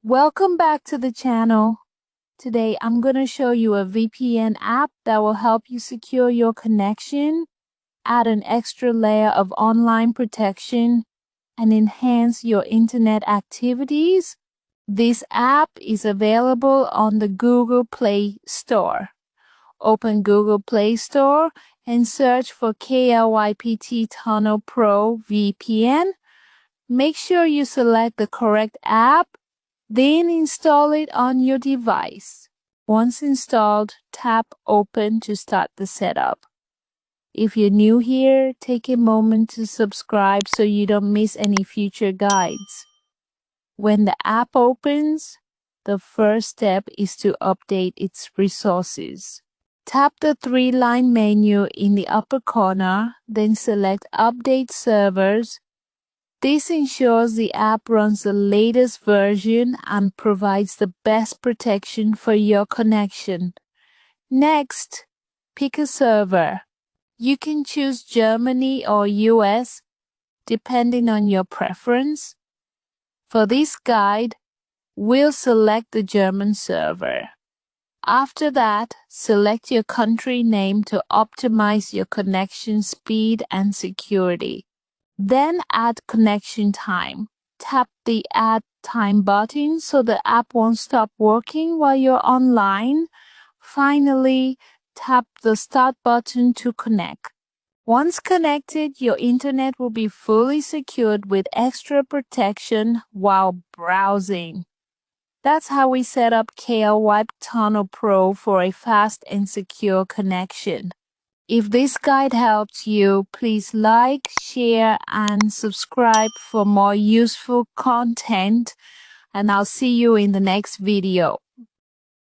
Welcome back to the channel. Today I'm going to show you a VPN app that will help you secure your connection, add an extra layer of online protection, and enhance your internet activities. This app is available on the Google Play Store. Open Google Play Store and search for KLYPT Tunnel Pro VPN. Make sure you select the correct app, then install it on your device. Once installed, tap Open to start the setup. If you're new here, take a moment to subscribe so you don't miss any future guides. When the app opens, the first step is to update its resources. Tap the three-line menu in the upper corner, then select Update Servers. This ensures the app runs the latest version and provides the best protection for your connection. Next, pick a server. You can choose Germany or US, depending on your preference. For this guide, we'll select the German server. After that, select your country name to optimize your connection speed and security. Then add connection time. Tap the Add Time button so the app won't stop working while you're online. Finally, tap the Start button to connect. Once connected, your internet will be fully secured with extra protection while browsing. That's how we set up KLYPT Tunnel Pro for a fast and secure connection. If this guide helped you, please like, share, and subscribe for more useful content, and I'll see you in the next video.